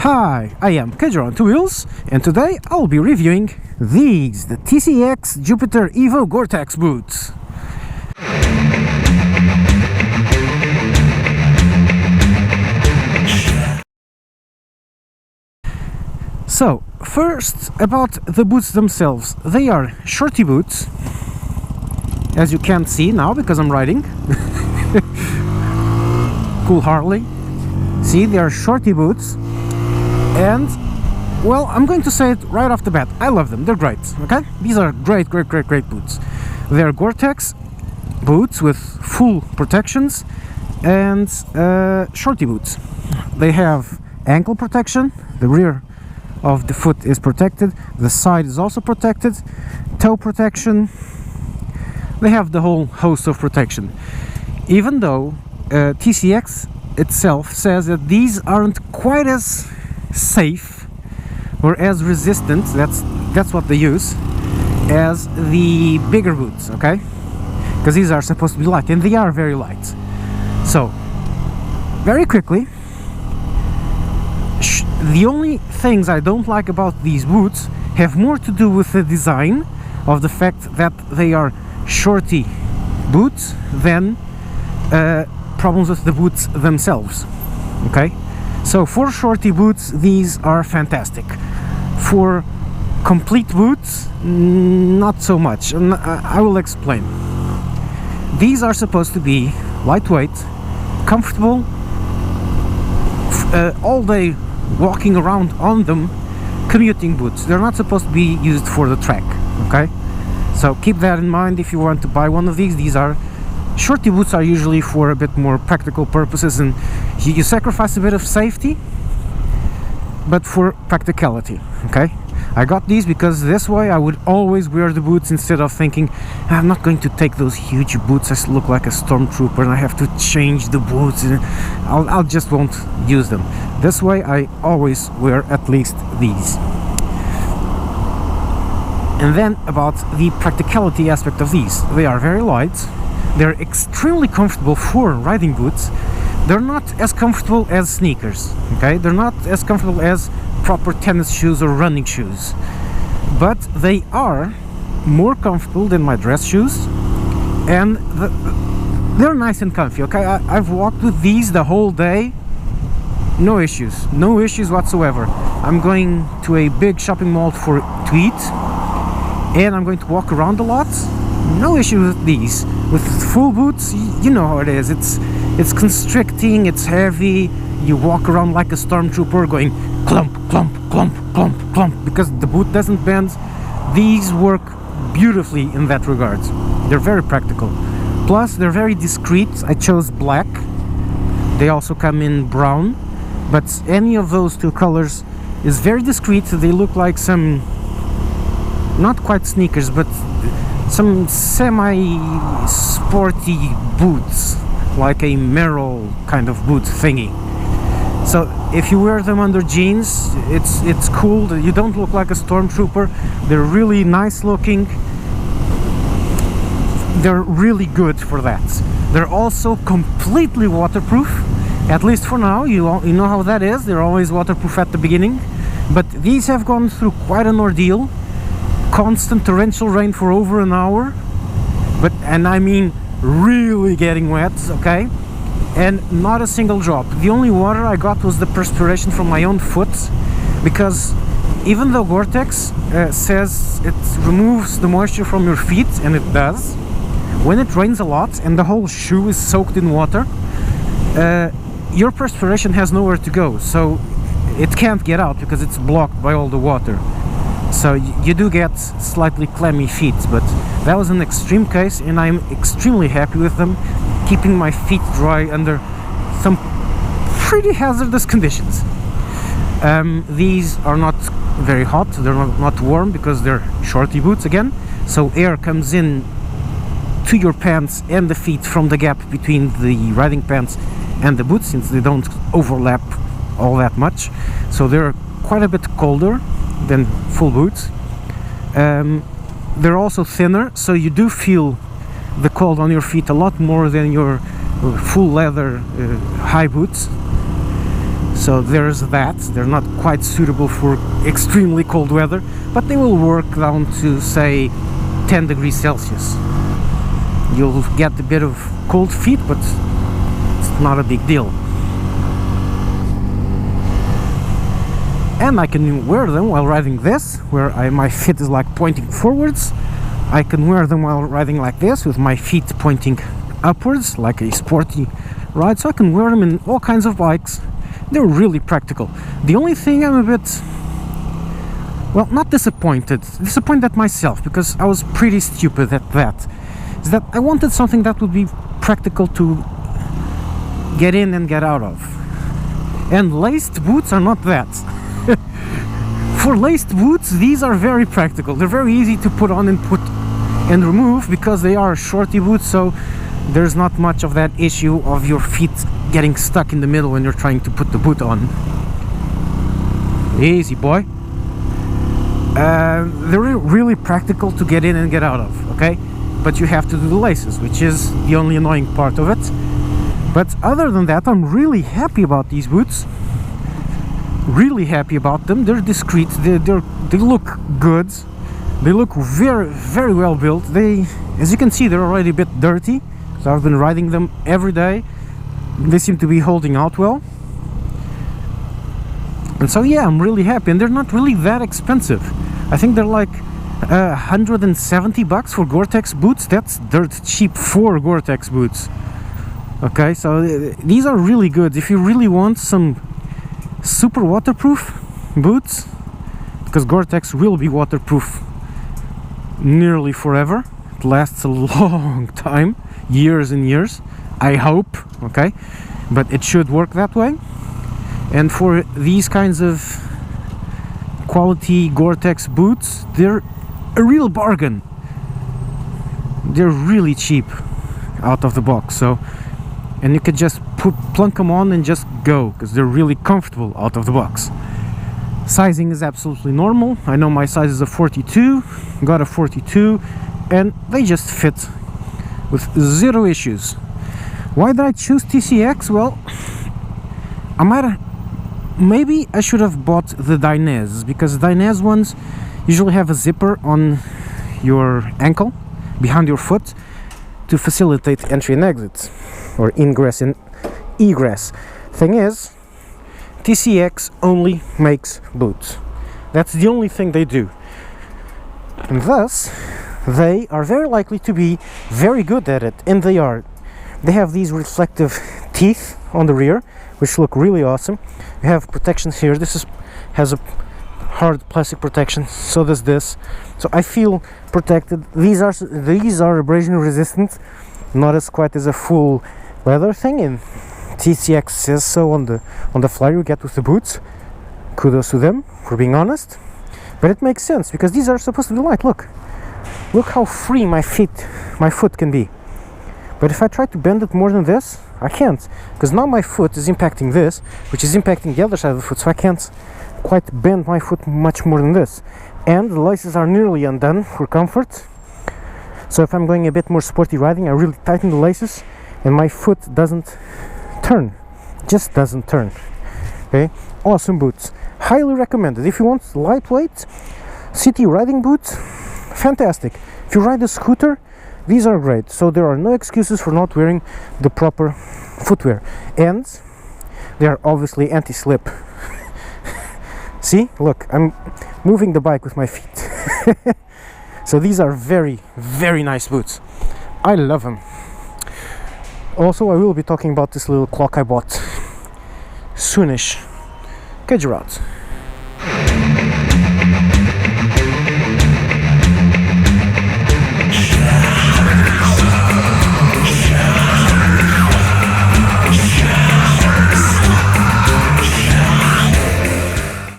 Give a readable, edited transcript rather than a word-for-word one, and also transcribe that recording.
Hi, I am Kedger on Two Wheels, and today I'll be reviewing these, the TCX Jupiter Evo Gore-Tex boots. So, first about the boots themselves. They are shorty boots, as you can't see now because I'm riding. Cool Harley. See, they are shorty boots. And, well, I'm going to say it right off the bat. I love them. They're great, okay? These are great boots. They're Gore-Tex boots with full protections and shorty boots. They have ankle protection. The rear of the foot is protected. The side is also protected. Toe protection. They have the whole host of protection. Even though TCX itself says that these aren't quite as safe or as resistant, that's what they use, as the bigger boots, okay? Because these are supposed to be light, and they are very light. So, very quickly, the only things I don't like about these boots have more to do with the design of the fact that they are shorty boots than problems with the boots themselves, okay? So for shorty boots, these are fantastic. For complete boots, not so much, and I will explain. These are supposed to be lightweight, comfortable, all day walking around on them, commuting boots. They're not supposed to be used for the track, okay? So keep that in mind if you want to buy one of these. These are shorty boots are usually for a bit more practical purposes, and you sacrifice a bit of safety, but for practicality, okay? I got these because this way I would always wear the boots instead of thinking, I'm not going to take those huge boots, I look like a stormtrooper and I have to change the boots, and I'll just won't use them. This way I always wear at least these. And then about the practicality aspect of these. They are very light. They're extremely comfortable for riding boots. They're not as comfortable as sneakers, okay? They're not as comfortable as proper tennis shoes or running shoes. But they are more comfortable than my dress shoes. And they're nice and comfy, okay? I've walked with these the whole day. No issues. No issues whatsoever. I'm going to a big shopping mall to eat. And I'm going to walk around a lot. No issue with these. With full boots, you know how it is. It's constricting, it's heavy. You walk around like a stormtrooper going clump, clump, clump, clump, clump, because the boot doesn't bend. These work beautifully in that regard. They're very practical. Plus, they're very discreet. I chose black. They also come in brown, but any of those two colors is very discreet. They look like some, not quite sneakers, but some semi-sporty boots, like a Merrell kind of boot thingy. So if you wear them under jeans, it's cool. You don't look like a stormtrooper. They're really nice looking. They're really good for that. They're also completely waterproof, at least for now. You know how that is. They're always waterproof at the beginning, but these have gone through quite an ordeal. Constant torrential rain for over an hour, and I mean really getting wet, okay? And not a single drop. The only water I got was the perspiration from my own foot, because even though Gore-Tex says it removes the moisture from your feet, and it does, when it rains a lot and the whole shoe is soaked in water, your perspiration has nowhere to go, so it can't get out because it's blocked by all the water. So you do get slightly clammy feet, but that was an extreme case, and I'm extremely happy with them, keeping my feet dry under some pretty hazardous conditions. These are not very hot, they're not warm because they're shorty boots again, so air comes in to your pants and the feet from the gap between the riding pants and the boots, since they don't overlap all that much, so they're quite a bit colder than full boots. They're also thinner, so you do feel the cold on your feet a lot more than your full leather high boots. So there's that. They're not quite suitable for extremely cold weather, but they will work down to, say, 10 degrees Celsius. You'll get a bit of cold feet, but it's not a big deal. And I can wear them while riding this, where my feet is like pointing forwards. I can wear them while riding like this, with my feet pointing upwards, like a sporty ride. So I can wear them in all kinds of bikes. They're really practical. The only thing I'm a bit, well, not disappointed at myself, because I was pretty stupid at that, is that I wanted something that would be practical to get in and get out of. And laced boots are not that. For laced boots, these are very practical. They're very easy to put on and remove, because they are shorty boots, so there's not much of that issue of your feet getting stuck in the middle when you're trying to put the boot on. Easy, boy. They're really practical to get in and get out of, okay? But you have to do the laces, which is the only annoying part of it. But other than that, I'm really happy about these boots. Really happy about them. They're discreet. They look good. They look very well built. As you can see, they're already a bit dirty, so I've been riding them every day. They seem to be holding out well. And so yeah, I'm really happy. And they're not really that expensive. I think they're like 170 bucks for Gore-Tex boots. That's dirt cheap for Gore-Tex boots. Okay, so these are really good if you really want some super waterproof boots, because Gore-Tex will be waterproof nearly forever. It lasts a long time, years and years, I hope, okay, but it should work that way. And for these kinds of quality Gore-Tex boots, they're a real bargain. They're really cheap out of the box, so, and you could just plunk them on and just go, because they're really comfortable out of the box. Sizing is absolutely normal. I know my size is a 42, got a 42, and they just fit with zero issues. Why did I choose TCX? Well, maybe I should have bought the Dainese, because Dainese ones usually have a zipper on your ankle, behind your foot, to facilitate entry and exit, or ingress and egress. Thing is, TCX only makes boots. That's the only thing they do. And thus, they are very likely to be very good at it, and they are. They have these reflective teeth on the rear, which look really awesome. You have protections here. This has a hard plastic protection, so does this. So I feel protected. These are abrasion resistant, not as quite as a full leather thing, and TCX says so on the flyer you get with the boots. Kudos to them for being honest, but it makes sense because these are supposed to be light. Look how free my foot can be. But if I try to bend it more than this, I can't, because now my foot is impacting this, which is impacting the other side of the foot, so I can't quite bend my foot much more than this. And the laces are nearly undone for comfort, so if I'm going a bit more sporty riding, I really tighten the laces and my foot doesn't turn, just doesn't turn. Okay, awesome boots, highly recommended. If you want lightweight city riding boots, fantastic. If you ride a scooter, these are great. So there are no excuses for not wearing the proper footwear, and they are obviously anti-slip. See, look, I'm moving the bike with my feet. So these are very, very nice boots. I love them. Also, I will be talking about this little clock I bought soonish. Catch you out.